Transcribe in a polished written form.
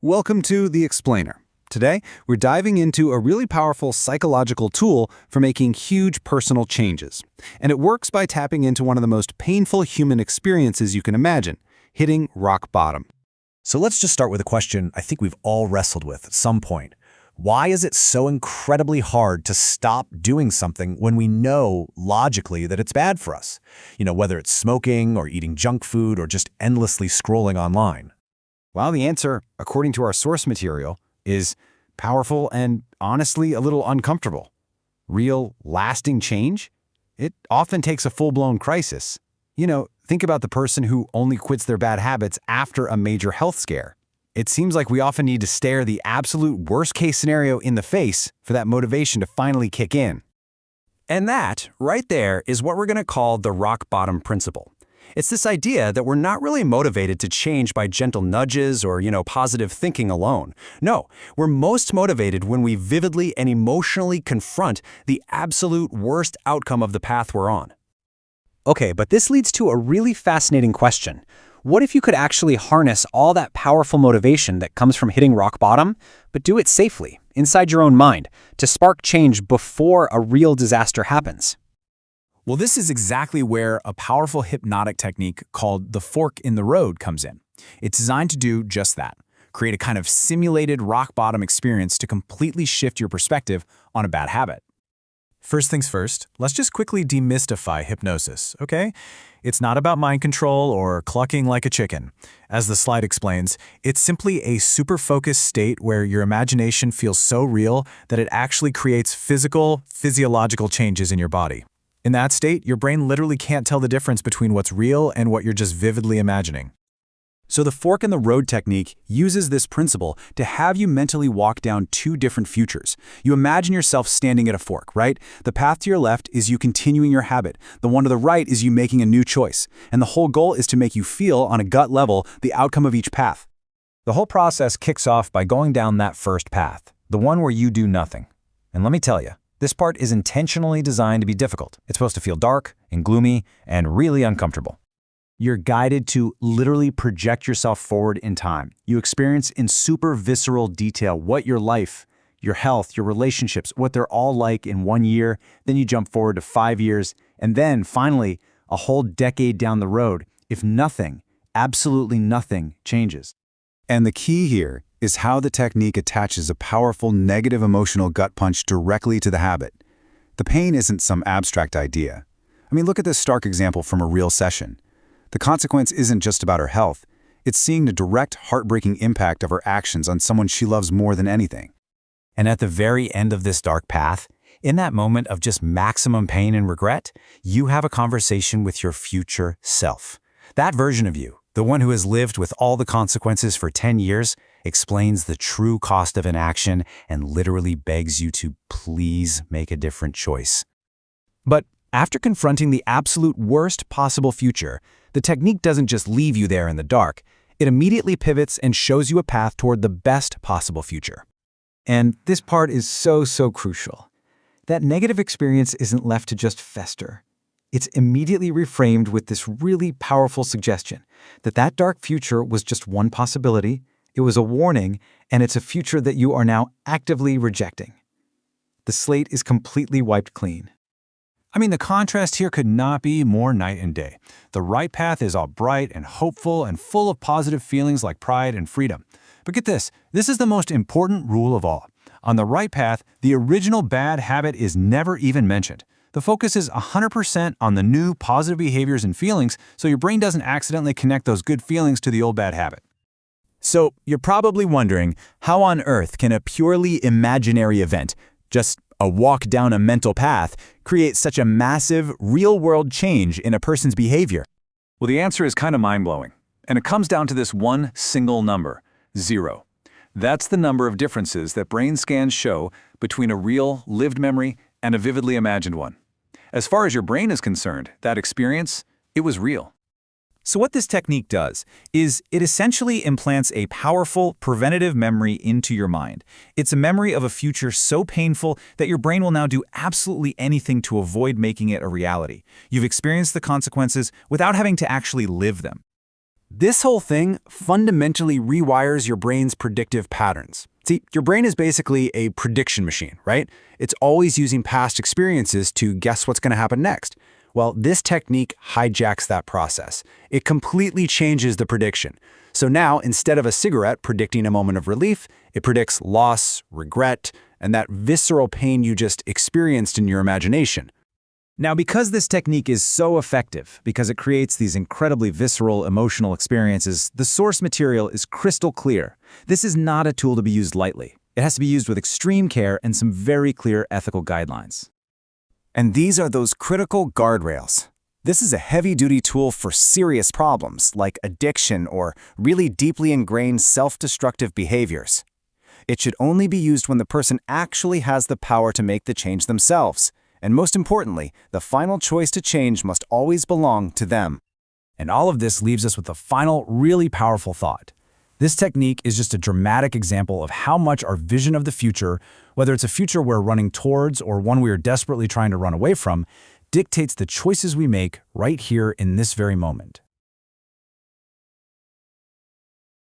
Welcome to The Explainer. Today, we're diving into a really powerful psychological tool for making huge personal changes. And it works by tapping into one of the most painful human experiences you can imagine, hitting rock bottom. So let's just start with a question I think we've all wrestled with at some point. Why is it so incredibly hard to stop doing something when we know logically that it's bad for us? Whether it's smoking or eating junk food or just endlessly scrolling online. Well, the answer, according to our source material, is powerful and honestly a little uncomfortable. Real, lasting change? It often takes a full-blown crisis. Think about the person who only quits their bad habits after a major health scare. It seems like we often need to stare the absolute worst-case scenario in the face for that motivation to finally kick in. And that, right there, is what we're going to call the rock bottom principle. It's this idea that we're not really motivated to change by gentle nudges or, positive thinking alone. No, we're most motivated when we vividly and emotionally confront the absolute worst outcome of the path we're on. Okay, but this leads to a really fascinating question. What if you could actually harness all that powerful motivation that comes from hitting rock bottom, but do it safely, inside your own mind, to spark change before a real disaster happens? Well, this is exactly where a powerful hypnotic technique called the fork in the road comes in. It's designed to do just that, create a kind of simulated rock bottom experience to completely shift your perspective on a bad habit. First things first, let's just quickly demystify hypnosis, okay? It's not about mind control or clucking like a chicken. As the slide explains, it's simply a super focused state where your imagination feels so real that it actually creates physiological changes in your body. In that state, your brain literally can't tell the difference between what's real and what you're just vividly imagining. So the fork in the road technique uses this principle to have you mentally walk down two different futures. You imagine yourself standing at a fork, right? The path to your left is you continuing your habit. The one to the right is you making a new choice. And the whole goal is to make you feel, on a gut level, the outcome of each path. The whole process kicks off by going down that first path, the one where you do nothing. And let me tell you, this part is intentionally designed to be difficult. It's supposed to feel dark and gloomy and really uncomfortable. You're guided to literally project yourself forward in time. You experience in super visceral detail what your life, your health, your relationships, what they're all like in 1 year. Then you jump forward to 5 years, and then finally, a whole decade down the road, if nothing, absolutely nothing changes. And the key here is how the technique attaches a powerful negative emotional gut punch directly to the habit. The pain isn't some abstract idea. Look at this stark example from a real session. The consequence isn't just about her health. It's seeing the direct, heartbreaking impact of her actions on someone she loves more than anything. And at the very end of this dark path, in that moment of just maximum pain and regret, you have a conversation with your future self. That version of you, the one who has lived with all the consequences for 10 years, explains the true cost of inaction and literally begs you to please make a different choice. But after confronting the absolute worst possible future, the technique doesn't just leave you there in the dark. It immediately pivots and shows you a path toward the best possible future. And this part is so crucial. That negative experience isn't left to just fester. It's immediately reframed with this really powerful suggestion that that dark future was just one possibility, it was a warning, and it's a future that you are now actively rejecting. The slate is completely wiped clean. The contrast here could not be more night and day. The right path is all bright and hopeful and full of positive feelings like pride and freedom. But get this is the most important rule of all. On the right path, the original bad habit is never even mentioned. The focus is 100% on the new positive behaviors and feelings, so your brain doesn't accidentally connect those good feelings to the old bad habit. So you're probably wondering, how on earth can a purely imaginary event, just a walk down a mental path, create such a massive, real-world change in a person's behavior? Well, the answer is kind of mind-blowing, and it comes down to this one single number, 0. That's the number of differences that brain scans show between a real, lived memory and a vividly imagined one. As far as your brain is concerned, that experience, it was real. So what this technique does is it essentially implants a powerful preventative memory into your mind. It's a memory of a future so painful that your brain will now do absolutely anything to avoid making it a reality. You've experienced the consequences without having to actually live them. This whole thing fundamentally rewires your brain's predictive patterns. See, your brain is basically a prediction machine, right? It's always using past experiences to guess what's going to happen next. Well, this technique hijacks that process. It completely changes the prediction. So now, instead of a cigarette predicting a moment of relief, it predicts loss, regret, and that visceral pain you just experienced in your imagination. Now, because this technique is so effective, because it creates these incredibly visceral emotional experiences, the source material is crystal clear. This is not a tool to be used lightly. It has to be used with extreme care and some very clear ethical guidelines. And these are those critical guardrails. This is a heavy-duty tool for serious problems like addiction or really deeply ingrained self-destructive behaviors. It should only be used when the person actually has the power to make the change themselves. And most importantly, the final choice to change must always belong to them. And all of this leaves us with a final, really powerful thought. This technique is just a dramatic example of how much our vision of the future, whether it's a future we're running towards or one we are desperately trying to run away from, dictates the choices we make right here in this very moment.